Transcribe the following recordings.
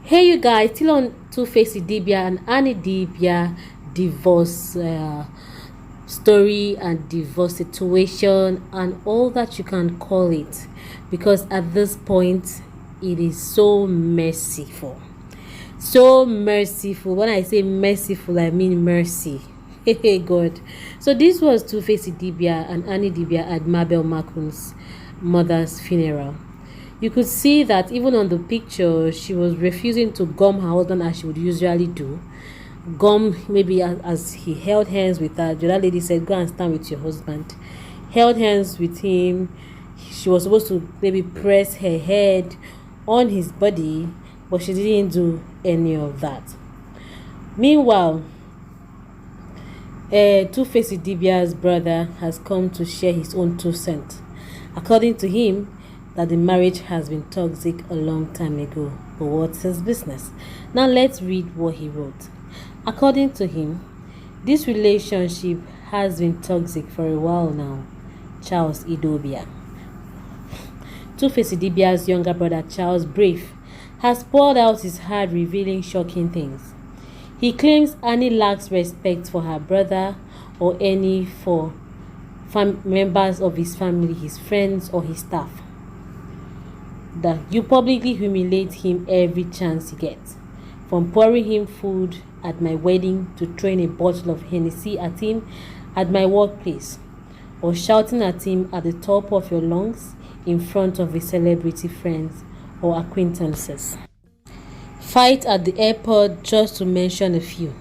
Hey you guys, still on 2FaceIdibia and Annie Idibia divorce story and divorce situation and all that you can call it, because at this point it is so merciful. So merciful. When I say merciful, I mean mercy. Hey God. So this was 2FaceIdibia and Annie Idibia at Mabel Makun's mother's funeral. You could see that even on the picture, she was refusing to gum her husband as she would usually do. Gum, maybe as he held hands with her. The other lady said, go and stand with your husband. Held hands with him. She was supposed to maybe press her head on his body, but she didn't do any of that. Meanwhile, 2FaceIdibia's brother has come to share his own 2 cents. According to him, that the marriage has been toxic a long time ago, but what's his business? Now let's read what he wrote. According to him, this relationship has been toxic for a while now. Charles Idibia. 2FaceIdibia's younger brother Charles Brief has poured out his heart, revealing shocking things. He claims Annie lacks respect for her brother or any for members of his family, his friends, or his staff. That you publicly humiliate him every chance you get, from pouring him food at my wedding to throwing a bottle of Hennessy at him at my workplace, or shouting at him at the top of your lungs in front of his celebrity friends or acquaintances. Fight at the airport, just to mention a few,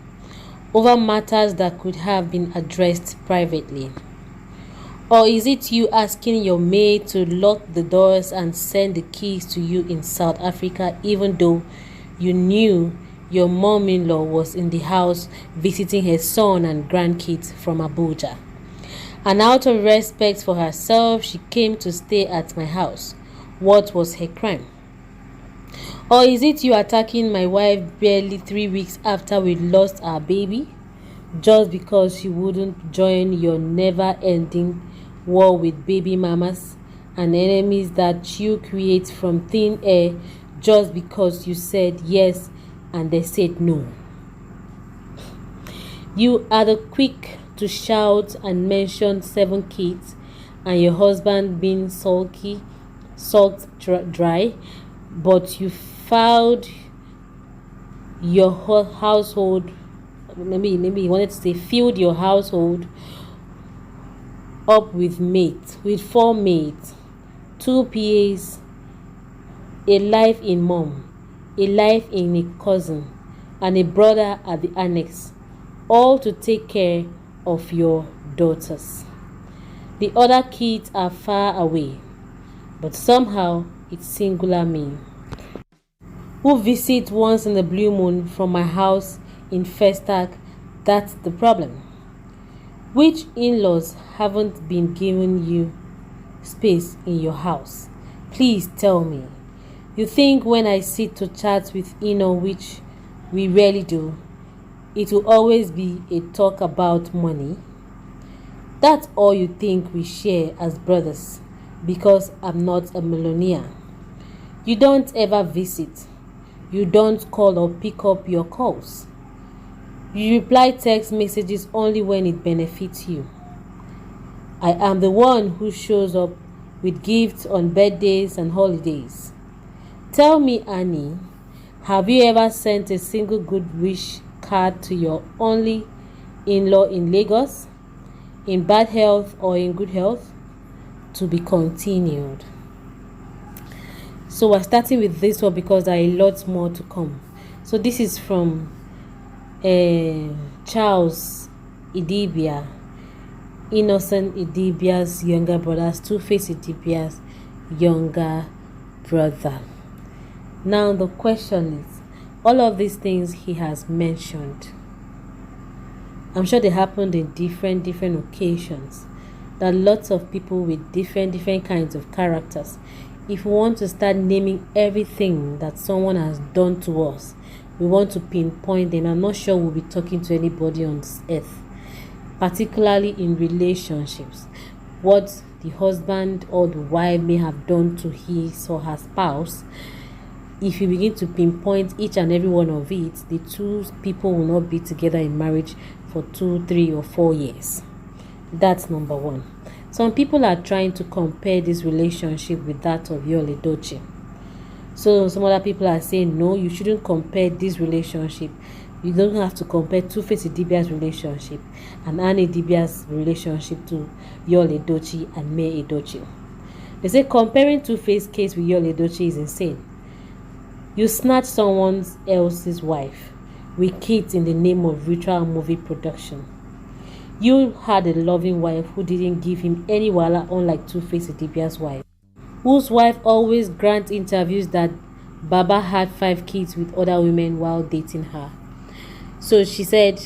over matters that could have been addressed privately. Or is it you asking your maid to lock the doors and send the keys to you in South Africa, even though you knew your mom-in-law was in the house visiting her son and grandkids from Abuja? And out of respect for herself, she came to stay at my house. What was her crime? Or is it you attacking my wife barely 3 weeks after we lost our baby, just because she wouldn't join your never-ending war with baby mamas and enemies that you create from thin air just because you said yes and they said no? You are the quick to shout and mention 7 kids and your husband being sucked dry, but you filed your household, maybe you wanted to say filled your household up with 4 maids, 2 PAs, a live-in mom, a live-in a cousin, and a brother at the annex, all to take care of your daughters. The other kids are far away, but somehow it's singular me, who visit once in a blue moon from my house in Festac. That's the problem. Which in-laws haven't been giving you space in your house? Please tell me. You think when I sit to chat with Ino, which we rarely do, it will always be a talk about money? That's all you think we share as brothers, because I'm not a millionaire. You don't ever visit. You don't call or pick up your calls. You reply text messages only when it benefits you. I am the one who shows up with gifts on birthdays and holidays. Tell me, Annie, have you ever sent a single good wish card to your only in-law in Lagos, in bad health or in good health? To be continued. So we're starting with this one because there are a lot more to come. So this is from Charles Idibia, Innocent Idibia's younger brother, 2FaceIdibia's younger brother. Now the question is, all of these things he has mentioned, I'm sure they happened in different occasions. There are lots of people with different kinds of characters. If we want to start naming everything that someone has done to us, we want to pinpoint them, I'm not sure we'll be talking to anybody on this earth, particularly in relationships. What the husband or the wife may have done to his or her spouse if you begin to pinpoint each and every one of it, the two people will not be together in marriage for 2, 3, or 4 years. That's number one. Some people are trying to compare this relationship with that of Yul Edochie. So some other people are saying, no, you shouldn't compare this relationship. You don't have to compare 2FaceIdibia's relationship and Annie Idibia's relationship to Yul Edochie and May Edochie. They say comparing 2Face case with Yul Edochie is insane. You snatch someone else's wife with kids in the name of ritual movie production. You had a loving wife who didn't give him any wahala, unlike 2FaceIdibia's wife, whose wife always grants interviews that Baba had 5 kids with other women while dating her. So she said,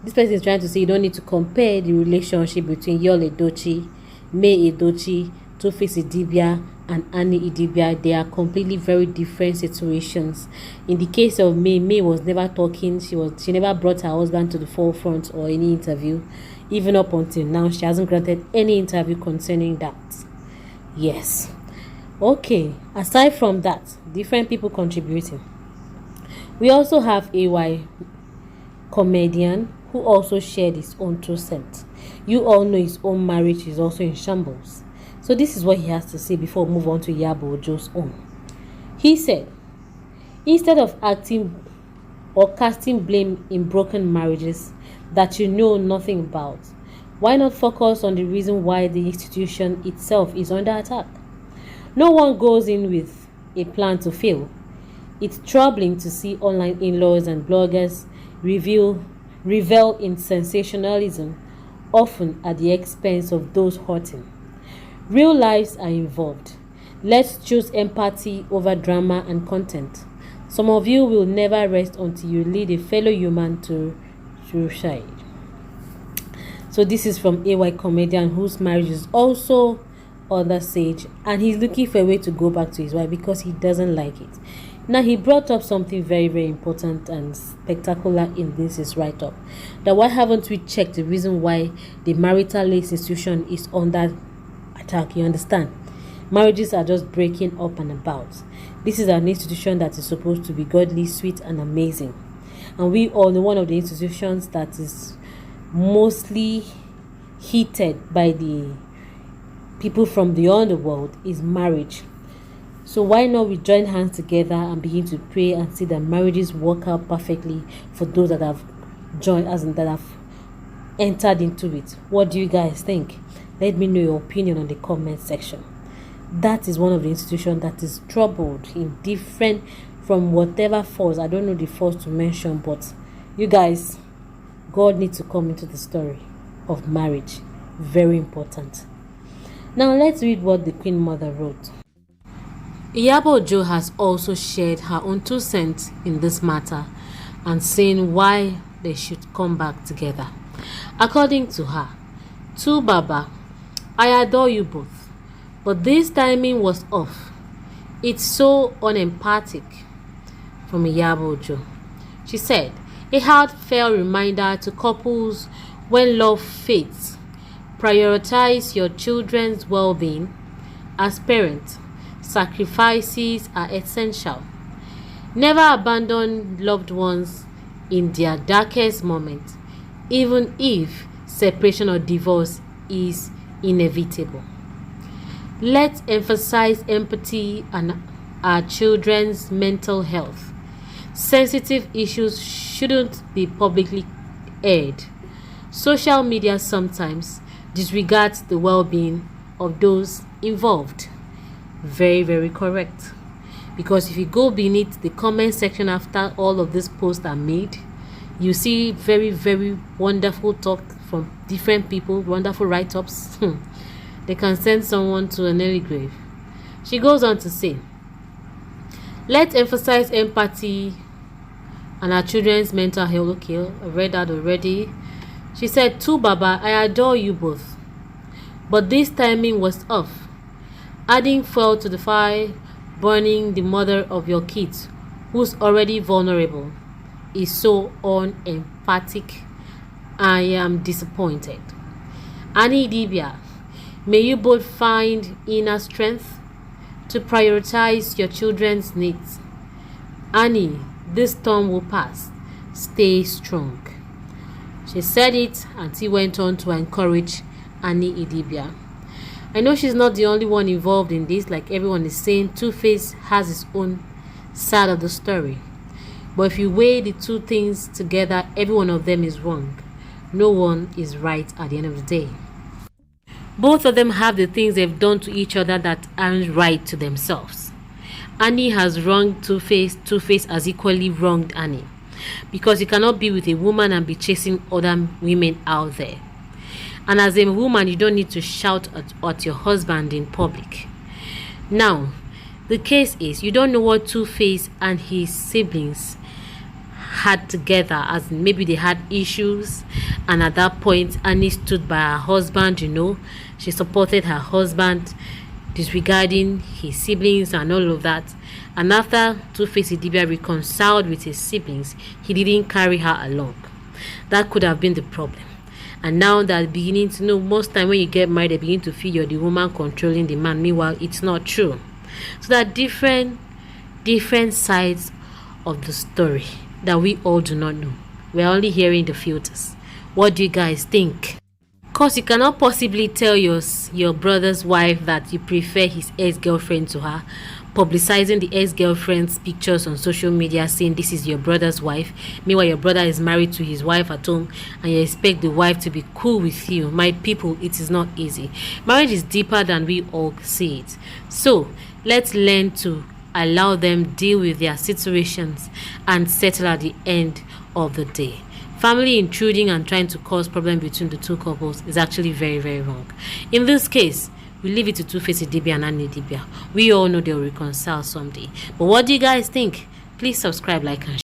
this person is trying to say you don't need to compare the relationship between Yul Edochie, May Edochie, 2FaceIdibia, and Annie Idibia. They are completely very different situations. In the case of May was never talking. She never brought her husband to the forefront or any interview. Even up until now, she hasn't granted any interview concerning that. Yes. Okay. Aside from that, different people contributing. We also have AY comedian who also shared his own 2 cents. You all know his own marriage is also in shambles. So this is what he has to say before we move on to Iyabo Ojo's own. He said, instead of acting or casting blame in broken marriages that you know nothing about, why not focus on the reason why the institution itself is under attack? No one goes in with a plan to fail. It's troubling to see online in-laws and bloggers revel in sensationalism, often at the expense of those hurting. Real lives are involved. Let's choose empathy over drama and content. Some of you will never rest until you lead a fellow human to suicide. So this is from AY comedian whose marriage is also under siege, and he's looking for a way to go back to his wife because he doesn't like it. Now he brought up something very, very important and spectacular in this write-up. That why haven't we checked the reason why the marital institution is under attack? You understand? Marriages are just breaking up and about. This is an institution that is supposed to be godly, sweet, and amazing. And we all know one of the institutions that is mostly heated by the people from the underworld is marriage. So why not we join hands together and begin to pray and see that marriages work out perfectly for those that have joined us and that have entered into it? What do you guys think? Let me know your opinion on the comment section. That is one of the institutions that is troubled in different from whatever force. I don't know the force to mention, but you guys, God needs to come into the story of marriage. Very important. Now let's read what the Queen Mother wrote. Iyabo Ojo has also shared her own 2 cents in this matter and saying why they should come back together. According to her, "To Baba, I adore you both, but this timing was off. It's so unempathic." From Iyabo Ojo. She said, a heartfelt reminder to couples when love fades. Prioritize your children's well-being. As parents, sacrifices are essential. Never abandon loved ones in their darkest moment, even if separation or divorce is inevitable. Let's emphasize empathy and our children's mental health. Sensitive issues shouldn't be publicly aired. Social media sometimes disregards the well-being of those involved. Very, very correct. Because if you go beneath the comment section after all of these posts are made, you see very, very wonderful talk from different people, wonderful write-ups. They can send someone to an early grave. She goes on to say, let's emphasize empathy and our children's mental health. Okay, I read that already. She said, "To Baba, I adore you both, but this timing was off. Adding fuel to the fire, burning the mother of your kids, who's already vulnerable, is so unempathic. I am disappointed. Annie Idibia, may you both find inner strength to prioritize your children's needs. Annie, this storm will pass. Stay strong. She said it, and he went on to encourage Annie Idibia. I know she's not the only one involved in this. Like everyone is saying, 2Face has his own side of the story. But if you weigh the two things together, every one of them is wrong. No one is right at the end of the day. Both of them have the things they've done to each other that aren't right to themselves. Annie has wronged 2Face. 2Face has equally wronged Annie. Because you cannot be with a woman and be chasing other women out there. And as a woman, you don't need to shout at your husband in public. Now, the case is, you don't know what 2Face and his siblings had together, as maybe they had issues, and at that point Annie stood by her husband. She supported her husband, disregarding his siblings and all of that. And after 2FaceIdibia reconciled with his siblings, he didn't carry her along. That could have been the problem. And now they're beginning to know, most time when you get married, they begin to feel you're the woman controlling the man. Meanwhile, it's not true. So there are different sides of the story that we all do not know. We're only hearing the filters. What do you guys think? Because you cannot possibly tell your brother's wife that you prefer his ex-girlfriend to her, publicizing the ex-girlfriend's pictures on social media, saying this is your brother's wife. Meanwhile, your brother is married to his wife at home, and you expect the wife to be cool with you. My people, it is not easy. Marriage is deeper than we all see it. So let's learn to allow them deal with their situations and settle at the end of the day. Family intruding and trying to cause problem between the two couples is actually very, very wrong. In this case, we leave it to 2FaceIdibia and Annie Idibia. We all know they'll reconcile someday. But what do you guys think? Please subscribe, like, and share.